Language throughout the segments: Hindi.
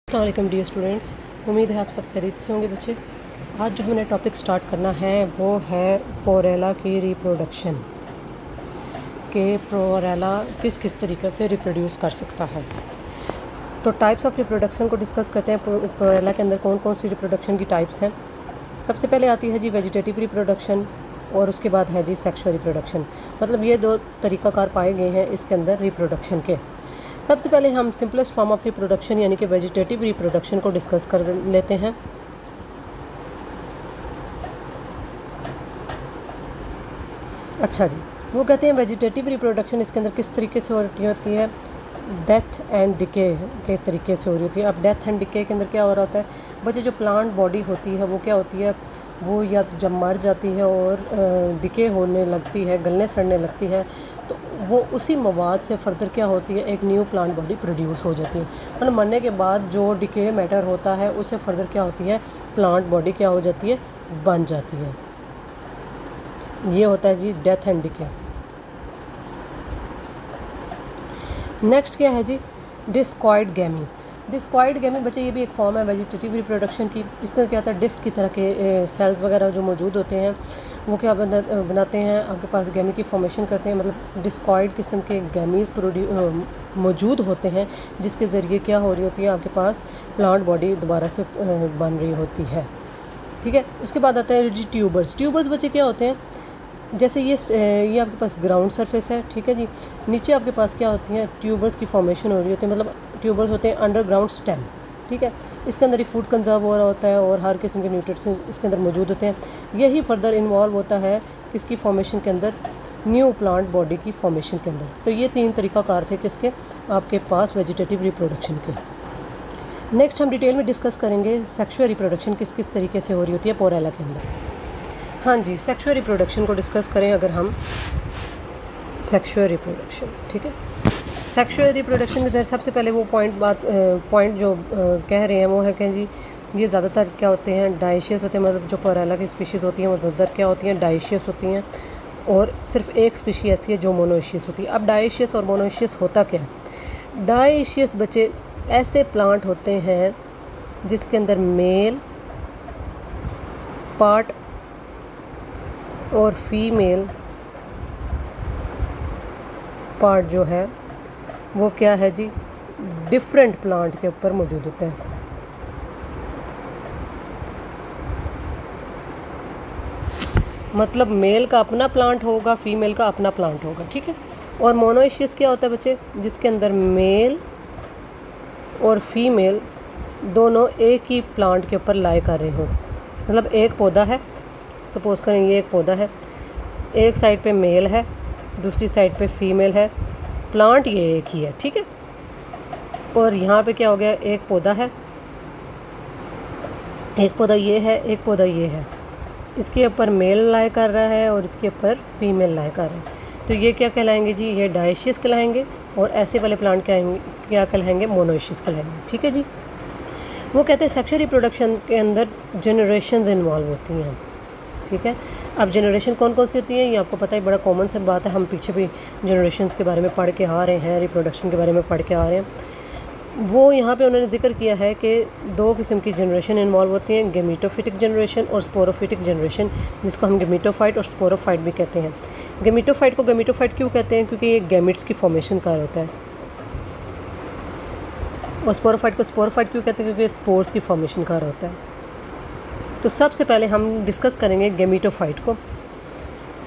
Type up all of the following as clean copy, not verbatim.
अस्सलाम वालेकुम डियर स्टूडेंट्स, उम्मीद है आप सब खैरियत से होंगे बच्चे। आज जो हमने टॉपिक स्टार्ट करना है वो है पोरेला की रिप्रोडक्शन के पोरेला किस किस तरीके से रिप्रोड्यूस कर सकता है। तो टाइप्स ऑफ रिप्रोडक्शन को डिस्कस करते हैं। पोरेला के अंदर कौन कौन सी रिप्रोडक्शन की टाइप्स हैं। सबसे पहले आती है जी वेजिटेटिव रिप्रोडक्शन और उसके बाद है जी सेक्सुअल रिप्रोडक्शन। मतलब ये दो तरीक़ाकार पाए गए हैं इसके अंदर रिप्रोडक्शन के। सबसे पहले हम सिंपलेस्ट फॉर्म ऑफ रिप्रोडक्शन यानी कि वेजिटेटिव रिप्रोडक्शन को डिस्कस कर लेते हैं। अच्छा जी, वो कहते हैं वेजिटेटिव रिप्रोडक्शन इसके अंदर किस तरीके से हो रही होती है, डेथ एंड डिके के तरीके से हो रही होती है। अब डेथ एंड डिके के अंदर क्या हो रहा होता है बच्चे, जो प्लांट बॉडी होती है वो क्या होती है, वो या जब मर जाती है और डिके होने लगती है, गलने सड़ने लगती है, तो वो उसी मवाद से फर्दर क्या होती है, एक न्यू प्लांट बॉडी प्रोड्यूस हो जाती है। मतलब मरने के बाद जो डिके मैटर होता है उससे फर्दर क्या होती है, प्लांट बॉडी क्या हो जाती है, बन जाती है। ये होता है जी डेथ एंड डिके। नेक्स्ट क्या है जी, डिस्कॉइड गैमी। डिस्कॉइड गैमी बच्चे ये भी एक फॉर्म है वेजिटेटिव रिप्रोडक्शन की। इसका क्या होता है, डिस्क की तरह के सेल्स वगैरह जो मौजूद होते हैं वो क्या बनाते हैं, आपके पास गैमी की फॉर्मेशन करते हैं। मतलब डिस्कॉइड किस्म के गैमीज मौजूद होते हैं जिसके ज़रिए क्या हो रही होती है, आपके पास प्लांट बॉडी दोबारा से बन रही होती है। ठीक है, उसके बाद आता है जी ट्यूबर्स। ट्यूबर्स बच्चे क्या होते हैं, जैसे ये आपके पास ग्राउंड सरफेस है, ठीक है जी, नीचे आपके पास क्या होती हैं, ट्यूबर्स की फॉर्मेशन हो रही होती है। मतलब ट्यूबर्स होते हैं अंडरग्राउंड स्टेम, ठीक है। इसके अंदर ही फूड कंजर्व हो रहा होता है और हर किस्म के न्यूट्रिएंट्स इसके अंदर मौजूद होते हैं। यही फर्दर इन्वॉल्व होता है इसकी फॉर्मेशन के अंदर, न्यू प्लांट बॉडी की फॉर्मेशन के अंदर। तो ये तीन तरीक़ाकार थे किसके, आपके पास वेजिटेटिव रिप्रोडक्शन के। नेक्स्ट हम डिटेल में डिस्कस करेंगे सेक्सुअल रिप्रोडक्शन किस किस तरीके से हो रही होती है पोरेला के अंदर। हाँ जी, सेक्सुअल रिप्रोडक्शन को डिस्कस करें अगर हम, सेक्सुअल रिप्रोडक्शन, ठीक है। सेक्सुअल रिप्रोडक्शन के अंदर सबसे पहले वो पॉइंट जो कह रहे हैं वो है कि जी ये ज़्यादातर क्या होते हैं, डाइशियस होते हैं। मतलब जो पोरेला की स्पीशीज़ होती हैं वो ज़्यादातर क्या होती हैं, डाइशियस होती हैं। और सिर्फ एक स्पीशी ऐसी है जो मोनोइशियस होती है। अब डाइशियस और मोनोइशियस होता क्या है, डाइशियस बच्चे ऐसे प्लांट होते हैं जिसके अंदर मेल पार्ट और फीमेल पार्ट जो है वो क्या है जी, डिफरेंट प्लांट के ऊपर मौजूद होता है। मतलब मेल का अपना प्लांट होगा, फीमेल का अपना प्लांट होगा, ठीक है। और मोनोइशियस क्या होता है बच्चे, जिसके अंदर मेल और फीमेल दोनों एक ही प्लांट के ऊपर लाई कर रहे हों। मतलब एक पौधा है, सपोज़ करें ये एक पौधा है, एक साइड पे मेल है, दूसरी साइड पे फीमेल है, प्लांट ये एक ही है, ठीक है। और यहाँ पे क्या हो गया, एक पौधा है, एक पौधा ये है, एक पौधा ये है, इसके ऊपर मेल लाई कर रहा है और इसके ऊपर फीमेल लाई कर रहा है। तो ये क्या कहलाएंगे जी, ये डाइशियस कहलाएंगे। और ऐसे वाले प्लांट क्या कहलाएंगे, मोनोइशियस कहलाएंगे, ठीक है जी। वो कहते हैं सेक्सुअल रिप्रोडक्शन के अंदर जनरेशंस इन्वॉल्व होती हैं, ठीक है। अब जनरेशन कौन कौन सी होती है ये आपको पता है, बड़ा कॉमन सा बात है। हम पीछे भी जनरेशंस के बारे में पढ़ के आ रहे हैं, रिप्रोडक्शन के बारे में पढ़ के आ रहे हैं। वो यहाँ पे उन्होंने जिक्र किया है कि दो किस्म की जनरेशन इन्वॉल्व होती हैं, गेमीटोफिटिक जनरेशन और स्पोरोफिटिक जनरेशन, जिसको हम गेमीटोफाइट और स्पोरोफाइट भी कहते हैं। गेमीटोफाइट को गेमीटोफाइट क्यों कहते हैं, क्योंकि ये गैमिट्स की फॉर्मेशन का होता है। और स्पोरोफाइट को स्पोरोफाइट क्यों कहते हैं, क्योंकि स्पोर्स की फॉर्मेशन का होता है। तो सबसे पहले हम डिस्कस करेंगे गेमीटोफाइट को।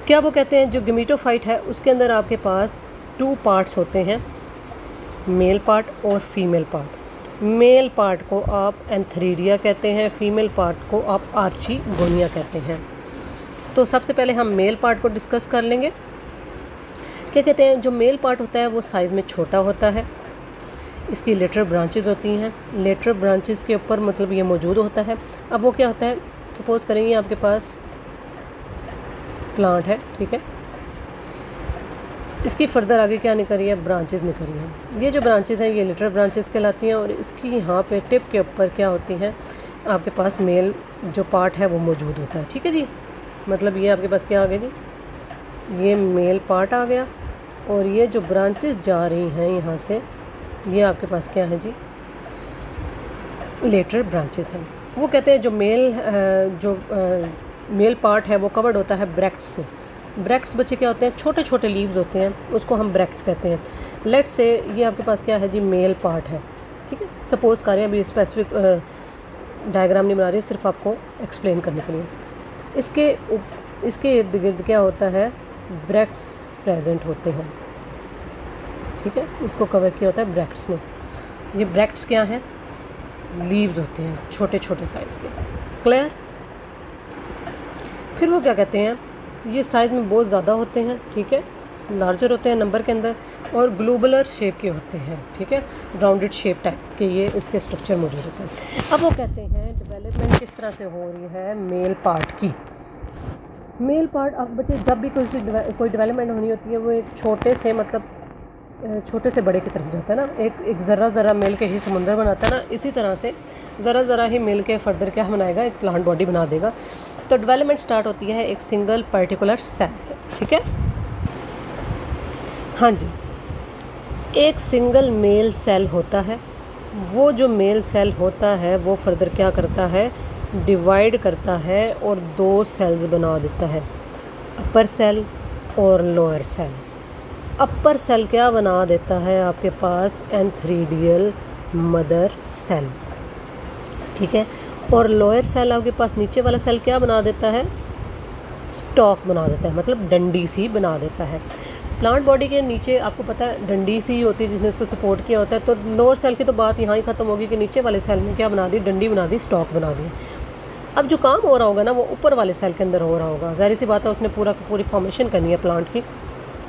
क्या वो कहते हैं, जो गेमीटोफाइट है उसके अंदर आपके पास 2 पार्ट्स होते हैं, मेल पार्ट और फीमेल पार्ट। मेल पार्ट को आप एंथरीडिया कहते हैं, फीमेल पार्ट को आप आर्चिगोनिया कहते हैं। तो सबसे पहले हम मेल पार्ट को डिस्कस कर लेंगे। क्या कहते हैं, जो मेल पार्ट होता है वो साइज़ में छोटा होता है, इसकी लेटरल ब्रांचेस होती हैं, लेटरल ब्रांचेस के ऊपर मतलब ये मौजूद होता है। अब वो क्या होता है, सपोज़ करेंगे आपके पास प्लांट है, ठीक है, इसकी फर्दर आगे क्या निकल रही है, ब्रांचेस निकल रही हैं। ये जो ब्रांचेस हैं ये लेटरल ब्रांचेस कहलाती हैं। और इसकी यहाँ पे टिप के ऊपर क्या होती हैं, आपके पास मेल जो पार्ट है वो मौजूद होता है, ठीक है जी। मतलब ये आपके पास क्या आ गया जी, ये मेल पार्ट आ गया। और ये जो ब्रांचेस जा रही हैं यहाँ से, ये आपके पास क्या है जी, लेटर ब्रांचेस हैं। वो कहते हैं जो मेल पार्ट है वो कवर्ड होता है ब्रैक्ट्स से। ब्रैक्ट्स बच्चे क्या होते हैं, छोटे छोटे लीव्स होते हैं, उसको हम ब्रैक्ट्स कहते हैं। लेट से ये आपके पास क्या है जी, मेल पार्ट है, ठीक है। सपोज़ करें, अभी स्पेसिफिक डायग्राम नहीं बना रही, सिर्फ आपको एक्सप्लेन करने के लिए। इसके इर्द गिर्द क्या होता है, ब्रैक्ट्स प्रेजेंट होते हैं, ठीक है। इसको कवर किया होता है ब्रैक्ट्स ने। ये ब्रैक्ट्स क्या हैं, लीव्स होते हैं छोटे छोटे साइज़ के, क्लियर। फिर वो क्या कहते हैं, ये साइज़ में बहुत ज़्यादा होते हैं, ठीक है, लार्जर होते हैं नंबर के अंदर, और ग्लोबुलर शेप के होते हैं, ठीक है, राउंडेड शेप टाइप के ये इसके स्ट्रक्चर मौजूद होते हैं। अब वो कहते हैं डेवलपमेंट किस तरह से हो रही है मेल पार्ट की। मेल पार्ट, अब बच्चे जब भी कोई डेवलपमेंट होनी होती है, वो एक छोटे से बड़े की तरफ जाता है ना, एक ज़रा मिल के ही समुंदर बनाता है ना, इसी तरह से ज़रा ही मिल के फर्दर क्या बनाएगा, एक प्लांट बॉडी बना देगा। तो डेवलपमेंट स्टार्ट होती है एक सिंगल पर्टिकुलर सेल से, ठीक है। हाँ जी, एक सिंगल मेल सेल होता है। वो जो मेल सेल होता है वो फर्दर क्या करता है, डिवाइड करता है और 2 सेल्स बना देता है, अपर सेल और लोअर सेल। अपर सेल क्या बना देता है आपके पास, एंथ्रीडियल मदर सेल, ठीक है, और लोअर सेल आपके पास नीचे वाला सेल क्या बना देता है, स्टॉक बना देता है, मतलब डंडी सी बना देता है। प्लांट बॉडी के नीचे आपको पता है डंडी सी होती है जिसने उसको सपोर्ट किया होता है। तो लोअर सेल की तो बात यहाँ ही ख़त्म होगी कि नीचे वाले सेल में क्या बना दी, डंडी बना दी, स्टॉक बना दी। अब जो काम हो रहा होगा ना वो ऊपर वाले सेल के अंदर हो रहा होगा, ज़ाहिर सी बात है, उसने पूरी फॉर्मेशन करनी है प्लांट की।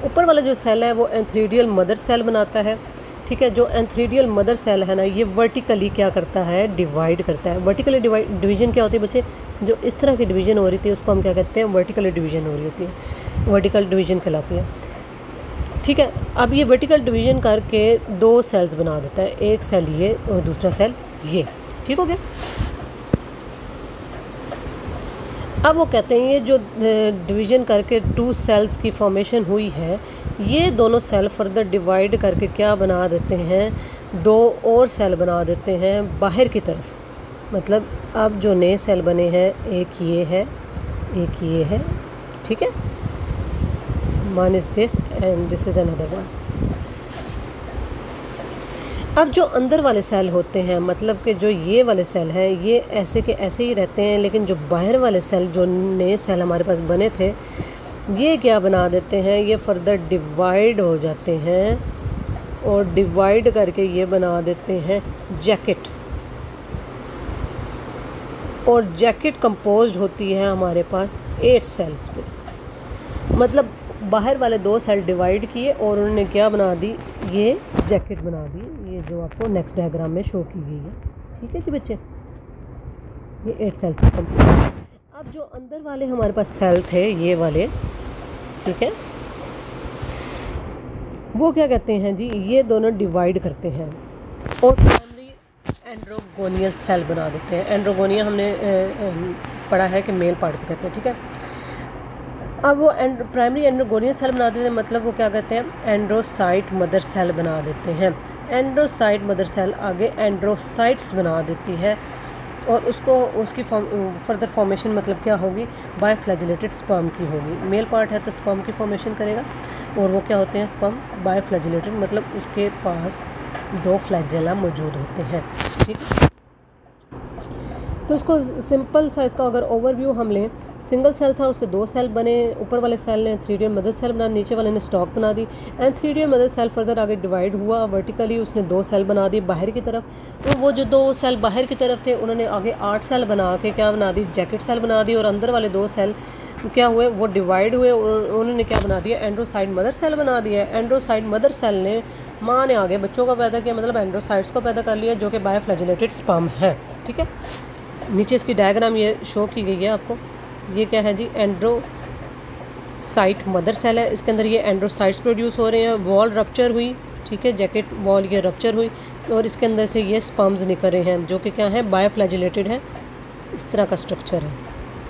ऊपर वाला जो सेल है वो एंथ्रीडियल मदर सेल बनाता है, ठीक है। जो एंथ्रीडियल मदर सेल है ना, ये वर्टिकली क्या करता है, डिवाइड करता है। वर्टिकली डिवीजन क्या होती है बच्चे, जो इस तरह की डिवीजन हो रही थी उसको हम क्या कहते हैं, वर्टिकली डिवीजन हो रही होती है, वर्टिकल डिवीजन कहलाती है, ठीक है। अब ये वर्टिकल डिवीजन करके 2 सेल्स बना देता है, एक सेल ये और दूसरा सेल ये, ठीक हो गया। अब वो कहते हैं ये जो डिवीज़न करके 2 सेल्स की फॉर्मेशन हुई है, ये दोनों सेल फर्दर डिवाइड करके क्या बना देते हैं, 2 और सेल बना देते हैं बाहर की तरफ। मतलब अब जो नए सेल बने हैं, एक ये है, एक ये है, ठीक है, one is this and this is another one. अब जो अंदर वाले सेल होते हैं, मतलब कि जो ये वाले सेल हैं, ये ऐसे के ऐसे ही रहते हैं, लेकिन जो बाहर वाले सेल, जो नए सेल हमारे पास बने थे, ये क्या बना देते हैं, ये फर्दर डिवाइड हो जाते हैं और डिवाइड करके ये बना देते हैं जैकेट। और जैकेट कंपोज्ड होती है हमारे पास 8 सेल्स पे। मतलब बाहर वाले 2 सेल डिवाइड किए और उन्होंने क्या बना दी, ये जैकेट बना दी, ये जो आपको नेक्स्ट डायग्राम में शो की गई है, ठीक है जी बच्चे। ये 8 सेल से कंप्लीट। अब जो अंदर वाले हमारे पास सेल थे, ये वाले, ठीक है, वो क्या कहते हैं जी, ये दोनों डिवाइड करते हैं और प्राइमरी एंड्रोगोनियल सेल बना देते हैं। एंड्रोगोनिया हमने पढ़ा है कि मेल पार्ट को कहते हैं, ठीक है। अब वो प्राइमरी एंड्रोगोनियल सेल बना देते हैं, मतलब वो क्या कहते हैं, एंड्रोसाइट मदर सेल बना देते हैं। एंड्रोसाइट मदर सेल आगे एंड्रोसाइट्स बना देती है और उसकी फर्दर फॉर्मेशन मतलब क्या होगी, बायफ्लैजिलेटेड स्पर्म की होगी। मेल पार्ट है तो स्पर्म की फॉर्मेशन करेगा और वो क्या होते हैं, स्पर्म बायफ्लैजिलेटेड, मतलब उसके पास 2 फ्लैजेला मौजूद होते हैं, ठीक है। तो उसको सिंपल सा इसका अगर ओवरव्यू हम लें, सिंगल सेल था, उससे 2 सेल बने, ऊपर वाले सेल ने एंथ्रीडियल मदर सेल बना, नीचे वाले ने स्टॉक बना दी। एंथ्रीडियल मदर सेल फर्दर आगे डिवाइड हुआ वर्टिकली, उसने 2 सेल बना दिए बाहर की तरफ। तो वो जो 2 सेल बाहर की तरफ थे, उन्होंने आगे 8 सेल बना के क्या बना दी, जैकेट सेल बना दी। और अंदर वाले 2 सेल क्या हुए, वो डिवाइड हुए, उन्होंने क्या बना दिया, एंड्रोसाइट मदर सेल बना दिया। एंड्रोसाइट मदर सेल ने, माँ ने आगे बच्चों का पैदा किया, मतलब एंड्रोसाइट्स को पैदा कर लिया, जो कि बायोफ्लैजिलेटेड स्पर्म है, ठीक है। नीचे इसकी डायग्राम ये शो की गई है आपको। ये क्या है जी, एंड्रोसाइट मदर सेल है, इसके अंदर ये एंड्रोसाइट्स प्रोड्यूस हो रहे हैं, वॉल रप्चर हुई, ठीक है, जैकेट वॉल ये रप्चर हुई और इसके अंदर से ये स्पर्म्स निकल रहे हैं, जो कि क्या है, बायोफ्लैजिलेटेड है, इस तरह का स्ट्रक्चर है,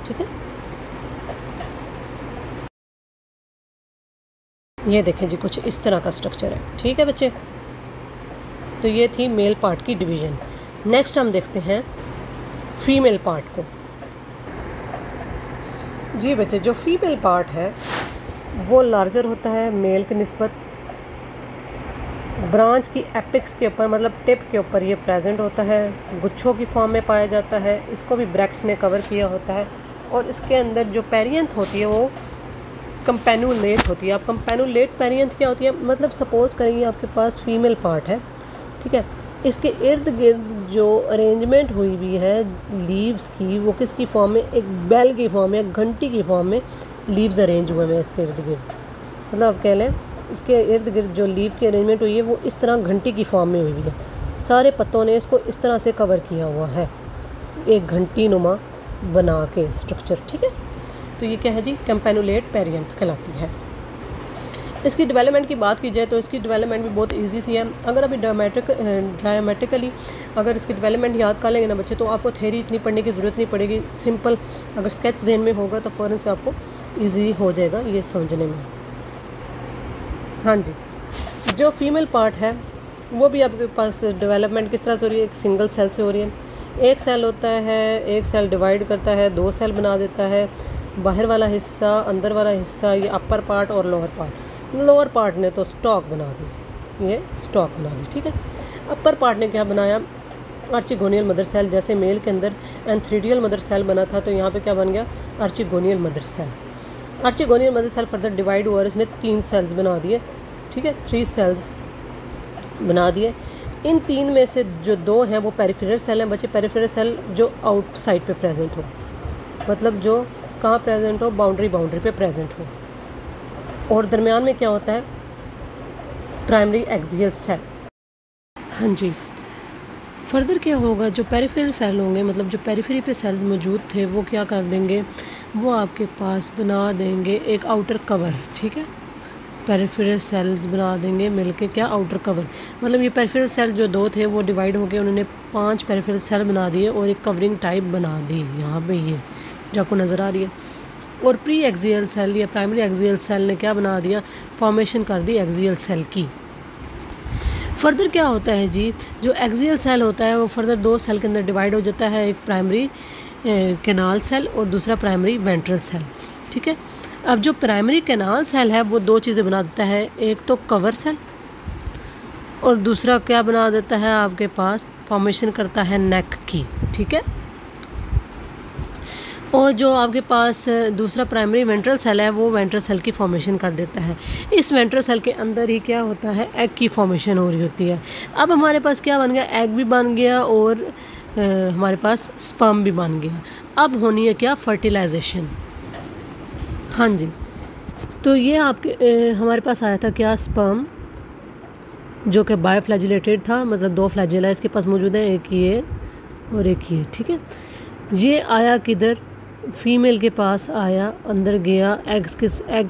ठीक है। ये देखें जी, कुछ इस तरह का स्ट्रक्चर है, ठीक है बच्चे। तो ये थी मेल पार्ट की डिवीज़न। नेक्स्ट हम देखते हैं फीमेल पार्ट को। जी बच्चे, जो फीमेल पार्ट है वो लार्जर होता है मेल की निस्बत। ब्रांच की एपिक्स के ऊपर मतलब टिप के ऊपर ये प्रेजेंट होता है, गुच्छों की फॉर्म में पाया जाता है। इसको भी ब्रैक्ट्स ने कवर किया होता है और इसके अंदर जो पेरियंथ होती है वो कंपेनुलेट होती है। अब कंपेनुलेट पेरियंथ क्या होती है, मतलब सपोज करेंगे आपके पास फीमेल पार्ट है, ठीक है, इसके इर्द गिर्द जो अरेंजमेंट हुई हुई है लीव्स की वो किसकी फॉर्म में, एक बेल की फॉर्म में, घंटी की फॉर्म में लीव्स अरेंज हुए हैं इसके इर्द गिर्द। मतलब आप कह लें इसके इर्द गिर्द जो लीव की अरेंजमेंट हुई है वो इस तरह घंटी की फॉर्म में हुई हुई है। सारे पत्तों ने इसको इस तरह से कवर किया हुआ है, एक घंटी नुमा बना के स्ट्रक्चर, ठीक है। तो ये क्या है जी, कैम्पेनुलेट पेरियंथ कहलाती है। इसकी डेवलपमेंट की बात की जाए तो इसकी डेवलपमेंट भी बहुत इजी सी है। अगर अभी ड्रामेटिकली अगर इसकी डेवलपमेंट याद कर लेंगे ना बच्चे, तो आपको थ्योरी इतनी पढ़ने की ज़रूरत नहीं पड़ेगी। सिंपल अगर स्केच ज़हन में होगा तो फ़ौरन से आपको इजी हो जाएगा ये समझने में। हाँ जी, जो फीमेल पार्ट है वो भी आपके पास डेवलपमेंट किस तरह से हो रही है, एक सिंगल सेल से हो रही है। एक सेल होता है, एक सेल डिवाइड करता है, 2 सेल बना देता है। बाहर वाला हिस्सा, अंदर वाला हिस्सा, ये अपर पार्ट और लोअर पार्ट। लोअर पार्ट ने तो स्टॉक बना दी, ये स्टॉक बना दी, ठीक है। अपर पार्ट ने क्या बनाया, आर्चिगोनियल मदर सेल। जैसे मेल के अंदर एंथ्रीडियल मदर सेल बना था तो यहाँ पे क्या बन गया, archegonial mother cell. Archegonial mother cell further divide हुआ और इसने 3 सेल्स बना दिए, ठीक है, 3 सेल्स बना दिए। इन 3 में से जो 2 हैं वो पेरिफेरल सेल हैं बच्चे। पेरिफेरल सेल जो आउटसाइड पे प्रेजेंट हो, मतलब जो कहाँ प्रेजेंट हो, बाउंड्री पे प्रेजेंट हो। और दरमियान में क्या होता है, प्राइमरी एक्सियल सेल। हाँ जी, फर्दर क्या होगा, जो पेरिफेरल सेल होंगे मतलब जो पेरिफेरी पे सेल मौजूद थे वो क्या कर देंगे, वो आपके पास बना देंगे एक आउटर कवर, ठीक है। पेरिफेरल सेल्स बना देंगे मिलके क्या, आउटर कवर। मतलब ये पेरिफेरल सेल जो 2 थे वो डिवाइड होकर उन्होंने 5 पेरिफेरल सेल बना दिए और एक कवरिंग टाइप बना दी यहाँ पे, ये जो आपको नज़र आ रही है। और प्री एक्सियल सेल या प्राइमरी एक्सियल सेल ने क्या बना दिया, फॉर्मेशन कर दी एक्सियल सेल की। फर्दर क्या होता है जी, जो एक्सियल सेल होता है वो फर्दर 2 सेल के अंदर डिवाइड हो जाता है, एक प्राइमरी कैनाल सेल और दूसरा प्राइमरी वेंट्रल सेल, ठीक है। अब जो प्राइमरी कैनाल सेल है वो 2 चीज़ें बना देता है, एक तो कवर सेल और दूसरा क्या बना देता है आपके पास, फॉर्मेशन करता है नेक की, ठीक है। और जो आपके पास दूसरा प्राइमरी वेंट्रल सेल है वो वेंट्रल सेल की फॉर्मेशन कर देता है। इस वेंट्रल सेल के अंदर ही क्या होता है, एग की फॉर्मेशन हो रही होती है। अब हमारे पास क्या बन गया, एग भी बन गया और हमारे पास स्पर्म भी बन गया। अब होनी है क्या, फर्टिलाइजेशन। हाँ जी, तो ये आपके हमारे पास आया था क्या, स्पर्म, जो कि बायोफ्लैजिलेटेड था, मतलब 2 फ्लैजिला इसके पास मौजूद है, एक ये और एक ये, ठीक है। ये आया किधर, फीमेल के पास आया, अंदर गया, एग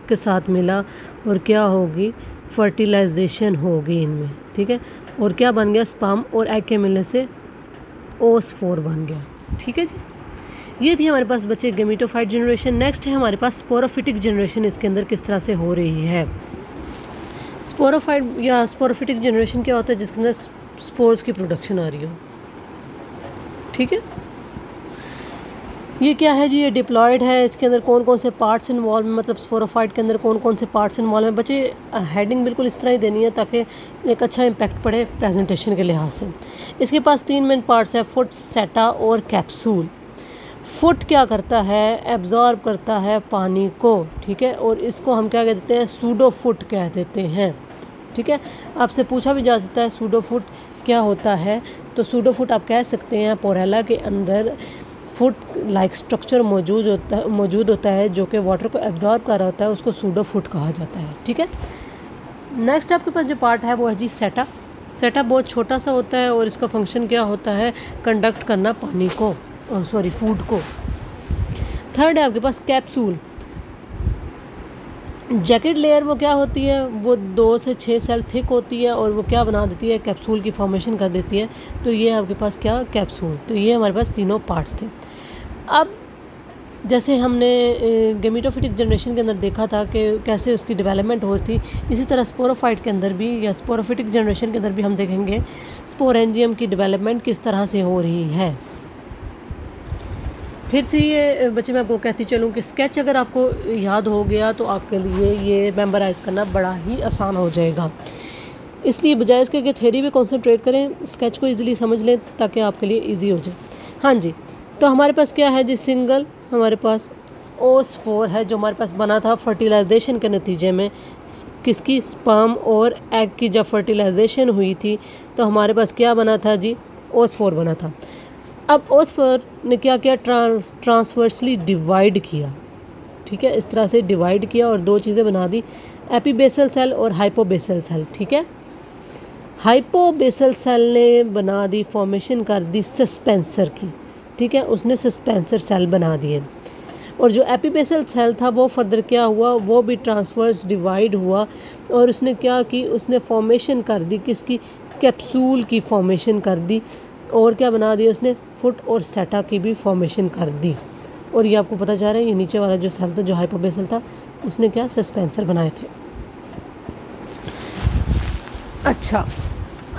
के साथ मिला और क्या होगी, फर्टिलाइजेशन होगी इनमें, ठीक है। और क्या बन गया, स्पर्म और एग के मिलने से ओस्फोर बन गया, ठीक है जी। ये थी हमारे पास बच्चे गेमेटोफाइट जनरेशन। नेक्स्ट है हमारे पास स्पोरोफिटिक जनरेशन, इसके अंदर किस तरह से हो रही है। स्पोरोफाइट या स्पोरोफिटिक जनरेशन क्या होता है, जिसके अंदर स्पोर्स की प्रोडक्शन आ रही हो, ठीक है। ये क्या है जी, ये डिप्लॉयड है। इसके अंदर कौन कौन से पार्ट्स इन्वॉल्व हैं, मतलब स्पोरोफाइट के अंदर कौन कौन से पार्ट्स इन्वॉल्व हैं बच्चे। हेडिंग बिल्कुल इस तरह ही देनी है ताकि एक अच्छा इम्पैक्ट पड़े प्रेजेंटेशन के लिहाज से। इसके पास 3 मेन पार्ट्स है, फुट, सेटा और कैप्सूल। फुट क्या करता है, एब्जॉर्ब करता है पानी को, ठीक है, और इसको हम क्या कहते हैं, सूडो फुट कह देते हैं, ठीक है। आपसे पूछा भी जा सकता है सूडो फुट क्या होता है, तो सूडो फुट आप कह सकते हैं पोरेला के अंदर फुट लाइक स्ट्रक्चर मौजूद होता है जो कि वाटर को एब्जॉर्ब कर रहा होता है, उसको सूडो फुट कहा जाता है, ठीक है। नेक्स्ट आपके पास जो पार्ट है वो है जी सेटा। सेटा बहुत छोटा सा होता है और इसका फंक्शन क्या होता है, कंडक्ट करना पानी को, फूड को। थर्ड है आपके पास कैप्सूल। जैकेट लेयर वो क्या होती है, वो 2 से 6 सेल थिक होती है और वो क्या बना देती है, कैप्सूल की फॉर्मेशन कर देती है। तो ये आपके पास क्या, कैप्सूल। तो ये हमारे पास तीनों पार्ट्स थे। अब जैसे हमने गेमेटोफिटिक जनरेशन के अंदर देखा था कि कैसे उसकी डेवलपमेंट हो रही थी, इसी तरह स्पोरोफाइट के अंदर भी या स्पोरोफिटिक जनरेशन के अंदर भी हम देखेंगे स्पोरेंजियम की डेवलपमेंट किस तरह से हो रही है। फिर से ये बच्चे मैं आपको कहती चलूँ कि स्केच अगर आपको याद हो गया तो आपके लिए ये मेमोराइज़ करना बड़ा ही आसान हो जाएगा। इसलिए बजाय इसके कि थ्योरी पे कंसंट्रेट करें, स्केच को इजीली समझ लें ताकि आपके लिए इजी हो जाए। हाँ जी, तो हमारे पास क्या है जी, सिंगल हमारे पास OS4 है जो हमारे पास बना था फर्टिलाइजेशन के नतीजे में, किसकी, स्पर्म और एग की जब फर्टिलाइजेशन हुई थी तो हमारे पास क्या बना था जी, OS4 बना था। अब OS4 ने क्या किया, ट्रांसवर्सली डिवाइड किया, ठीक है, इस तरह से डिवाइड किया और दो चीज़ें बना दी, एपीबेसल सेल और हाइपोबेसल सेल, ठीक है। हाइपोबेसल सेल ने बना दी, फॉर्मेशन कर दी सस्पेंसर की, ठीक है, उसने सस्पेंसर सेल बना दिए। और जो एपीबेसल सेल था वो फर्दर क्या हुआ, वो भी ट्रांसवर्स डिवाइड हुआ और उसने क्या की, उसने फॉर्मेशन कर दी, किसकी, कैप्सूल की फॉर्मेशन कर दी। और क्या बना दिया उसने, फुट और सेटा की भी फॉर्मेशन कर दी। और ये आपको पता चल रहा है, ये नीचे वाला जो सेल था जो हाइपोबेसल था उसने क्या, सस्पेंसर बनाए थे। अच्छा,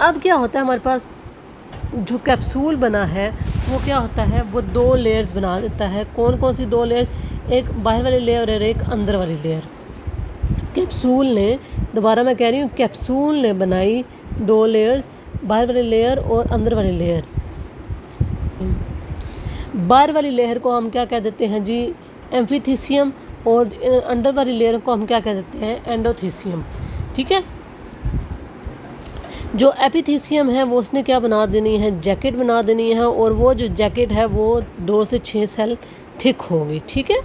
अब क्या होता है हमारे पास जो कैप्सूल बना है वो क्या होता है, वो दो लेयर्स बना देता है। कौन कौन सी दो लेयर्स, एक बाहर वाली लेयर और एक अंदर वाली लेयर। कैप्सूल ने, दोबारा मैं कह रही हूँ, कैप्सूल ने बनाई दो लेयर्स, बाहर वाली लेयर और अंदर वाली लेयर। बाहर वाली लेयर को हम क्या कह देते हैं जी, एम्फीथीसियम, और अंदर वाली लेयर को हम क्या कह देते हैं, एंडोथीसियम, ठीक है। जो एपिथीसियम है वो उसने क्या बना देनी है, जैकेट बना देनी है, और वो जो जैकेट है वो 2 से 6 सेल थिक होगी, ठीक है।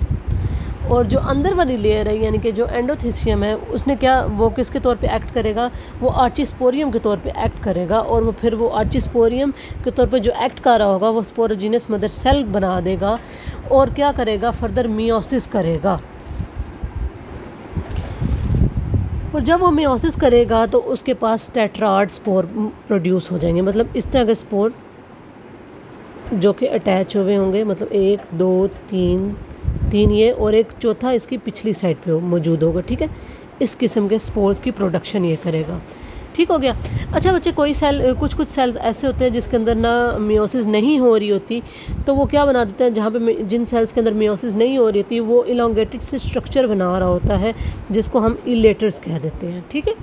और जो अंदर वाली लेयर है यानी कि जो एंडोथीसियम है उसने क्या, वो किसके तौर पे एक्ट करेगा, वो आर्चिस्पोरियम के तौर पे एक्ट करेगा। और वो फिर वो आर्चिस्पोरियम के तौर पे जो एक्ट कर रहा होगा वो स्पोरोजीनस मदर सेल बना देगा और क्या करेगा, फर्दर मियोसिस करेगा। और जब वो मियोसिस करेगा तो उसके पास टेट्राड स्पोर प्रोड्यूस हो जाएंगे, मतलब इस तरह के स्पोर जो कि अटैच हुए होंगे, मतलब 1 2 3 ये, और एक चौथा इसकी पिछली साइड पे मौजूद होगा, ठीक है। इस किस्म के स्पोर्स की प्रोडक्शन ये करेगा, ठीक हो गया। अच्छा बच्चे, कोई सेल, कुछ सेल्स ऐसे होते हैं जिसके अंदर ना मियोसिस नहीं हो रही होती, तो वो क्या बना देते हैं, जहाँ पे जिन सेल्स के अंदर मियोसिस नहीं हो रही होती वो इलोंगेटेड से स्ट्रक्चर बना रहा होता है जिसको हम इलेटर्स कह देते हैं, ठीक है।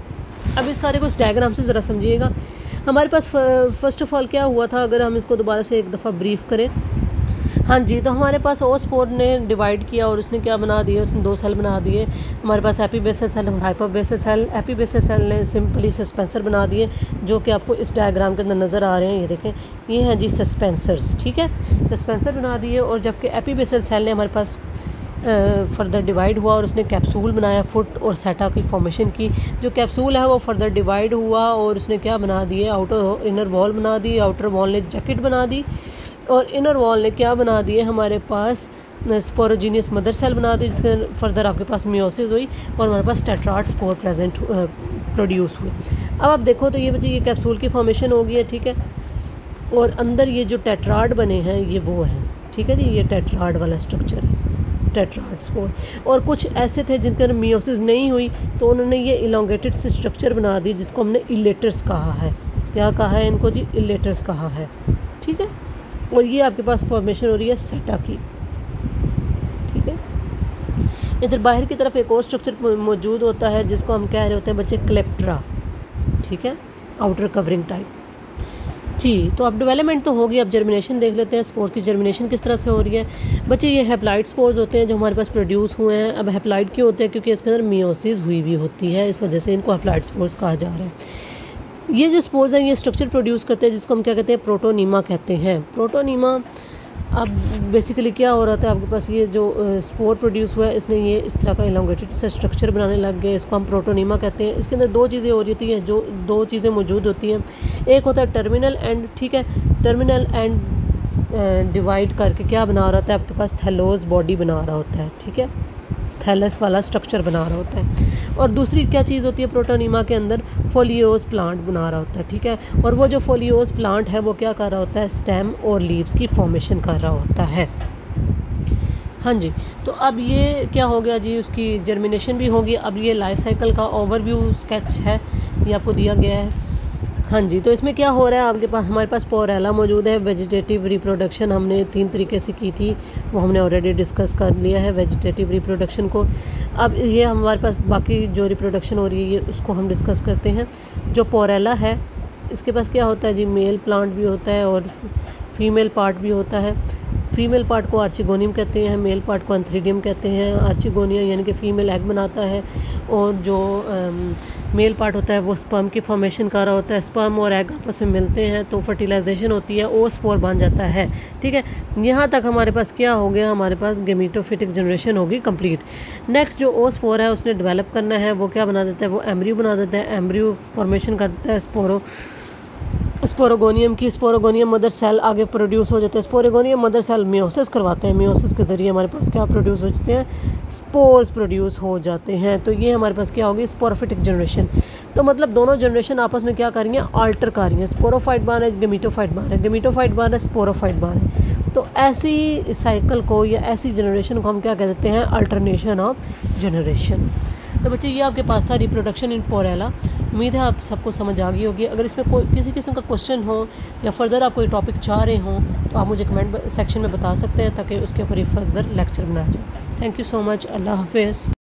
अब इस सारे को इस डायग्राम से ज़रा समझिएगा। हमारे पास फर्स्ट ऑफ ऑल क्या हुआ था, अगर हम इसको दोबारा से एक दफ़ा ब्रीफ करें। हाँ जी, तो हमारे पास OS4 ने डिवाइड किया और उसने क्या बना दिया, उसने 2 सेल बना दिए। हमारे पास एपीबेसल सेल और हाइपोबेसल सेल। एपीबेसल सेल ने सिंपली सस्पेंसर बना दिए जो कि आपको इस डायग्राम के अंदर नज़र आ रहे हैं, ये देखें, ये हैं जी सस्पेंसर्स, ठीक है, सस्पेंसर बना दिए। और जबकि एपीबेसल सेल ने हमारे पास फर्दर डिवाइड हुआ और उसने कैप्सूल बनाया, फुट और सेटा की फॉर्मेशन की। जो कैप्सूल है वो फर्दर डिवाइड हुआ और उसने क्या बना दिए, आउटर इनर वॉल बना दी, आउटर वॉल ने जैकेट बना दी और इनर वॉल ने क्या बना दिए, हमारे पास स्पोरोजीनियस मदर सेल बना दी, जिसके फर्दर आपके पास मियोसिस हुई और हमारे पास टेट्राड स्पोर प्रेजेंट प्रोड्यूस हुए। अब आप देखो तो ये बच्चे, ये कैप्सूल की फॉर्मेशन हो गई है, ठीक है। और अंदर ये जो टेट्राड बने हैं ये वो है, ठीक है जी, ये टेट्राड वाला स्ट्रक्चर है, टेट्राड स्पोर। और कुछ ऐसे थे जिनके अंदर मियोसिस नहीं हुई तो उन्होंने ये इलोंगेटेड से स्ट्रक्चर बना दी जिसको हमने इलेटर्स कहा है। क्या कहा है इनको जी, इलेटर्स कहा है, ठीक है। और ये आपके पास फॉर्मेशन हो रही है सेटा की, ठीक है। इधर बाहर की तरफ एक और स्ट्रक्चर मौजूद होता है जिसको हम कह रहे होते हैं बच्चे क्लेप्ट्रा, ठीक है, आउटर कवरिंग टाइप जी। तो अब डेवलपमेंट तो होगी, अब जर्मिनेशन देख लेते हैं, स्पोर की जर्मिनेशन किस तरह से हो रही है। बच्चे ये हैप्लाइड स्पोर्स होते हैं जो हमारे पास प्रोड्यूस हुए हैं। अब हैप्लाइड क्यों होते हैं, क्योंकि इसके अंदर मियोसिस हुई भी होती है, इस वजह से इनको हैप्लाइड स्पोर्स कहा जा रहा है। ये जो स्पोर्स हैं ये स्ट्रक्चर प्रोड्यूस करते हैं जिसको हम क्या कहते हैं, प्रोटोनीमा कहते हैं। प्रोटोनीमा, अब बेसिकली क्या हो रहा था, आपके पास ये जो स्पोर प्रोड्यूस हुआ है इसने ये इस तरह का इलोंगेटेड सा स्ट्रक्चर बनाने लग गए, इसको हम प्रोटोनीमा कहते हैं। इसके अंदर दो चीज़ें हो रही होती हैं, जो दो चीज़ें मौजूद होती हैं। एक होता है टर्मिनल एंड, ठीक है, टर्मिनल एंड डिवाइड करके क्या बना रहा होता है, आपके पास थैलोस बॉडी बना रहा होता है, ठीक है, थैलस वाला स्ट्रक्चर बना रहा होता है। और दूसरी क्या चीज़ होती है प्रोटोनीमा के अंदर, फोलियोस प्लांट बना रहा होता है, ठीक है। और वो जो फोलियोस प्लांट है वो क्या कर रहा होता है, स्टेम और लीव्स की फॉर्मेशन कर रहा होता है, हाँ जी, तो अब ये क्या हो गया जी, उसकी जर्मिनेशन भी होगी। अब ये लाइफ साइकिल का ओवरव्यू स्केच है, ये आपको दिया गया है। हाँ जी, तो इसमें क्या हो रहा है, आपके पास हमारे पास पोरेला मौजूद है। वेजिटेटिव रिप्रोडक्शन हमने 3 तरीके से की थी, वो हमने ऑलरेडी डिस्कस कर लिया है वेजिटेटिव रिप्रोडक्शन को। अब ये हमारे पास बाकी जो रिप्रोडक्शन हो रही है, ये उसको हम डिस्कस करते हैं। जो पोरेला है, इसके पास क्या होता है जी, मेल प्लांट भी होता है और फीमेल पार्ट भी होता है। फीमेल पार्ट को आर्चिगोनियम कहते हैं, मेल पार्ट को एंथ्रीडियम कहते हैं। आर्चिगोनियम यानी कि फ़ीमेल एग बनाता है, और जो मेल पार्ट होता है वो स्पर्म की फॉर्मेशन कर रहा होता है। स्पर्म और एग आपस में मिलते हैं तो फर्टिलाइजेशन होती है, ओ स्पोर बन जाता है। ठीक है, यहाँ तक हमारे पास क्या हो गया, हमारे पास गेमीटोफिटिक जनरेशन होगी कंप्लीट। नेक्स्ट जो ओ स्पोर है उसने डेवलप करना है, वो क्या बना देता है, वो एम्ब्रियो बना देता है। एम्ब्रियो फॉर्मेशन कर देता है स्पोरोगोनियम की। स्पोरोगोनियम मदर सेल आगे प्रोड्यूस हो जाते हैं। स्पोरोगोनियम मदर सेल मियोसिस करवाते हैं, मियोसिस के ज़रिए हमारे पास क्या प्रोड्यूस हो जाते हैं, स्पोर्स प्रोड्यूस हो जाते हैं। तो ये हमारे पास क्या होगी, स्पोरोफिटिक जनरेशन। तो मतलब दोनों जनरेशन आपस में क्या कर रही हैं, आल्टर कर रही हैं। स्पोरोफाइट बार है, गेमीटोफाइट बार है, गेमीटोफाइट बार है, स्पोरोफाइट बार है। तो ऐसी साइकिल को या ऐसी जनरेशन को हम क्या कह देते हैं, अल्टरनेशन ऑफ जनरेशन। तो बच्चे ये आपके पास था रिप्रोडक्शन इन पोरेला। उम्मीद है आप सबको समझ आ गई होगी। अगर इसमें कोई किसी किस्म का क्वेश्चन हो या फर्दर आप कोई टॉपिक चाह रहे हों तो आप मुझे कमेंट सेक्शन में बता सकते हैं, ताकि उसके ऊपर फर्दर लेक्चर बनाया जाए। Thank you so much. अल्लाह हाफिज़।